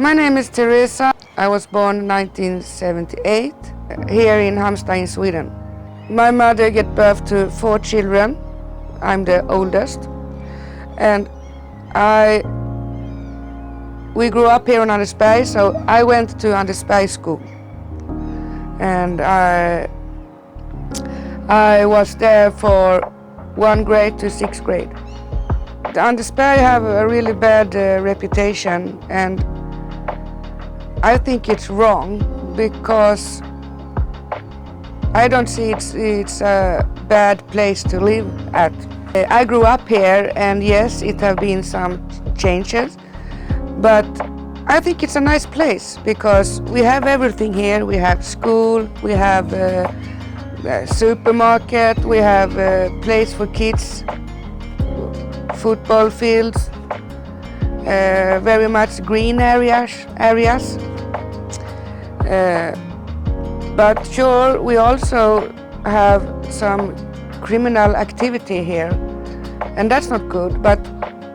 My name is Teresa. I was born in 1978 here in Halmstad in Sweden. My mother gave birth to 4 children. I'm the oldest. And we grew up here in Andersberg, so I went to Andersberg school. And I was there for 1 grade to 6th grade. The Andersberg have a really bad reputation, and I think it's wrong because I don't see it's a bad place to live at. I grew up here, and yes, it have been some changes, but I think it's a nice place because we have everything here. We have school, we have a supermarket, we have a place for kids, football fields, very much green areas. But sure, we also have some criminal activity here, and that's not good, but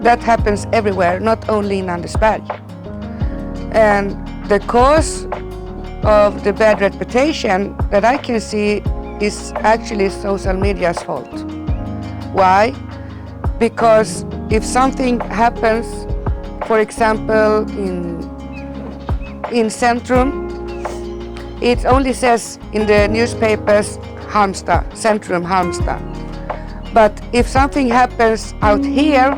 that happens everywhere, not only in Andersberg. And the cause of the bad reputation that I can see is actually social media's fault. Why? Because if something happens, for example, in Centrum, it only says in the newspapers Halmstad, Centrum Halmstad. But if something happens out here,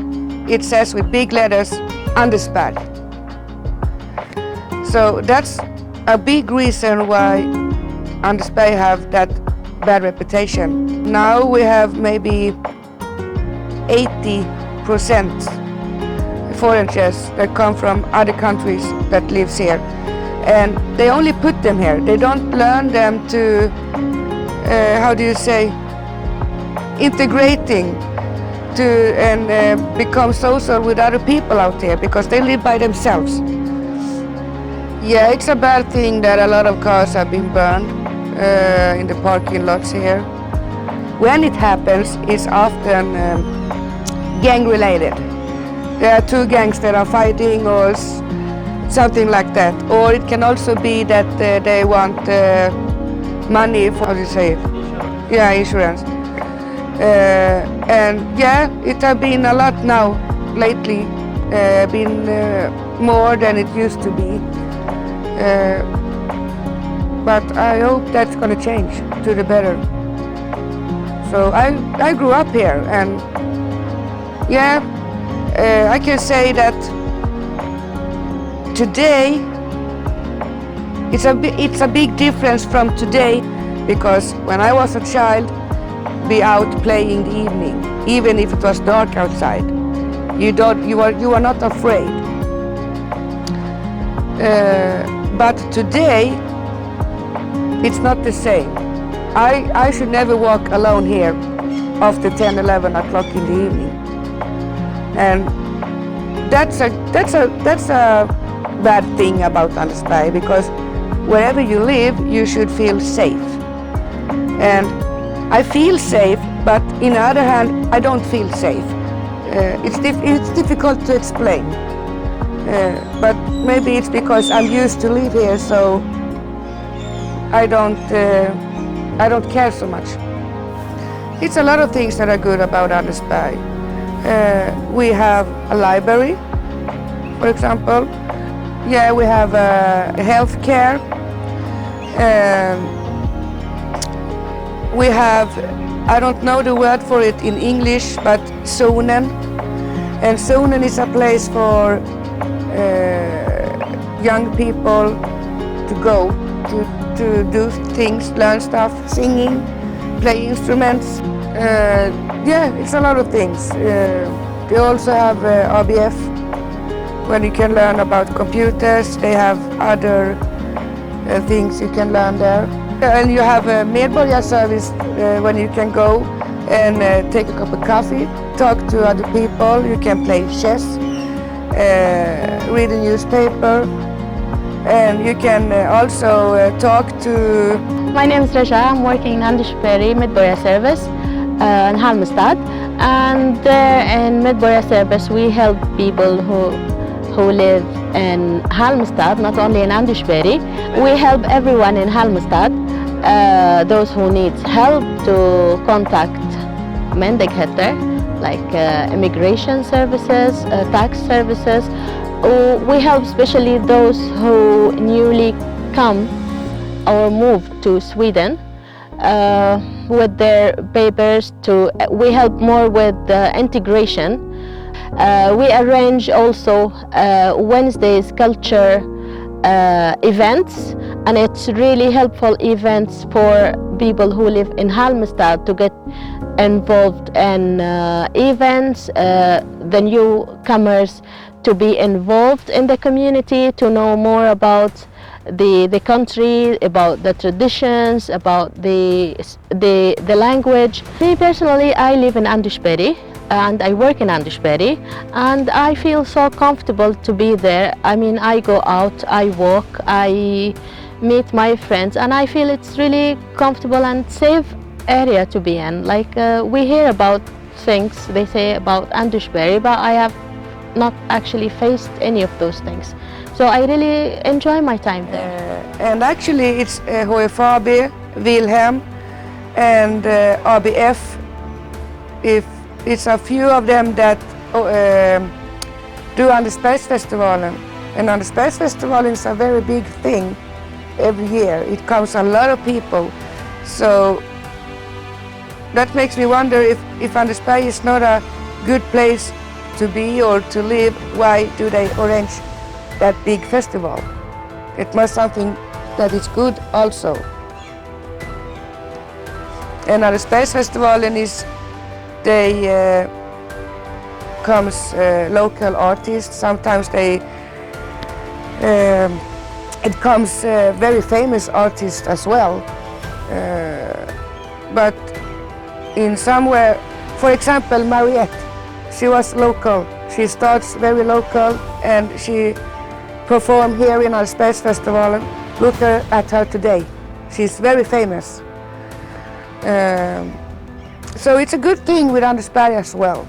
it says with big letters Andersberg. So that's a big reason why Andersberg have that bad reputation. Now we have maybe 80% foreigners that come from other countries that lives here. And they only put them here. They don't learn them to, integrating and become social with other people out there because they live by themselves. Yeah, it's a bad thing that a lot of cars have been burned in the parking lots here. When it happens, it's often gang-related. There are 2 gangs that are fighting or something like that. Or it can also be that they want money for, how do you say it? Yeah, insurance. And yeah, it has been a lot now lately, been more than it used to be. But I hope that's going to change to the better. So I grew up here, and yeah, I can say that today it's a big difference from today, because when I was a child, be out playing in the evening, even if it was dark outside. You are not afraid. But today, it's not the same. I should never walk alone here after 10, 11 o'clock in the evening. And that's a bad thing about Andersberg, because wherever you live, you should feel safe. And I feel safe, but on the other hand, I don't feel safe. It's difficult to explain. But maybe it's because I'm used to live here, so I don't care so much. It's a lot of things that are good about Andersberg. We have a library, for example. Yeah, we have health care. We have, I don't know the word for it in English, but zonen. And zonen is a place for young people to go, to do things, learn stuff, singing, play instruments. Yeah, it's a lot of things. They also have RBF, where you can learn about computers. They have other things you can learn there. And you have a medborgarservice when you can go and take a cup of coffee, talk to other people. You can play chess, read a newspaper, and you can also talk to... My name is Resha. I'm working in Andersberg medborgarservice in Halmstad, and there in medborgarservice we help people who who live in Halmstad, not only in Andersberg. We help everyone in Halmstad, those who need help to contact myndigheter, like immigration services, tax services. We help especially those who newly come or move to Sweden with their papers. We help more with integration. We arrange also Wednesdays culture events, and it's really helpful events for people who live in Halmstad to get involved in events, the newcomers to be involved in the community, to know more about the country, about the traditions, about the language. Me personally, I live in Andersberg and I work in Andersberg, and I feel so comfortable to be there. I mean, I go out, I walk, I meet my friends, and I feel it's really comfortable and safe area to be in. Like we hear about things they say about Andersberg, but I have not actually faced any of those things. So I really enjoy my time there. And actually it's HFAB, Wilhelm and ABF. If it's a few of them that do Andersbergsfestivalen. And Andersbergsfestivalen is a very big thing every year. It comes a lot of people. So that makes me wonder if Andersberg is not a good place to be or to live, why do they arrange that big festival? It must be something that is good also. And Andersbergsfestivalen is, they comes local artists, sometimes they, it comes very famous artists as well. But in somewhere, for example, Mariette, she was local. She starts very local and she performed here in our Space Festival. Look at her today. She's very famous. So it's a good thing with Andersberg as well.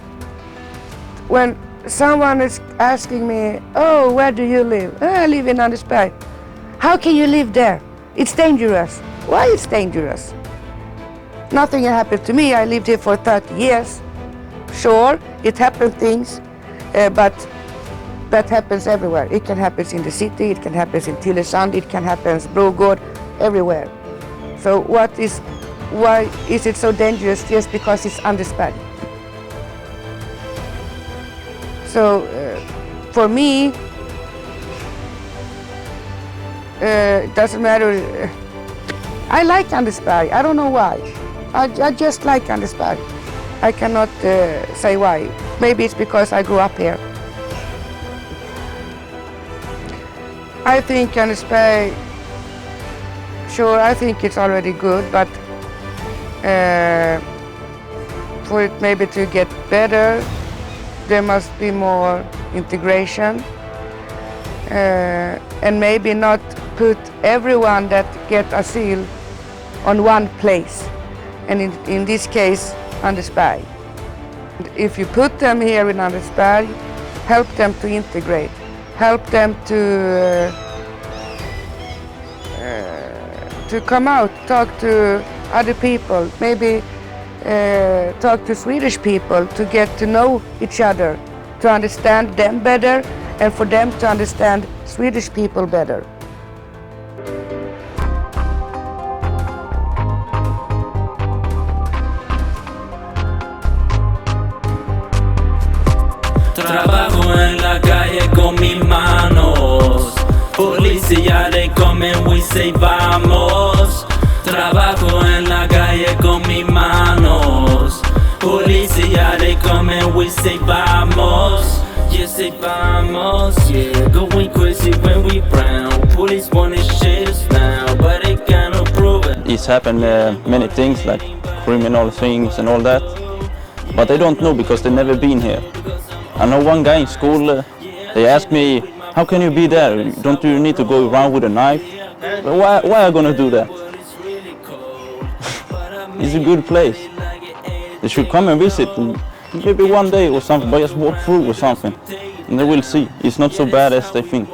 When someone is asking me, oh, where do you live? Oh, I live in Andersberg. How can you live there? It's dangerous. Why it's dangerous? Nothing happened to me. I lived here for 30 years. Sure, it happened things, but that happens everywhere. It can happen in the city, it can happen in Tylösand, it can happen in Brogård, everywhere. So why is it so dangerous just because it's Andersberg? So for me, it doesn't matter. I like Andersberg. I don't know why. I just like Andersberg. I cannot say why. Maybe it's because I grew up here. I think Andersberg, sure, I think it's already good, but for it maybe to get better, there must be more integration, and maybe not put everyone that get asylum on one place, and in this case, Andersberg. If you put them here in Andersberg, help them to integrate, help them to come out, talk to other people, maybe talk to Swedish people to get to know each other, to understand them better, and for them to understand Swedish people better. Trabajo en la calle con mis manos. Policía, they come and we say vamos. Trabajo en la calle con mis manos. Policía, they come and we say vamos. Yeah, say vamos, yeah. Going crazy when we brown. Police wanna shut us down, but they cannot prove it. It's happened many things like criminal things and all that. But I don't know because they've never been here. I know one guy in school, they asked me, how can you be there? Don't you need to go around with a knife? But why are you gonna do that? It's a good place. They should come and visit, maybe one day or something, but just walk through or something. and they will see. It's not so bad as they think.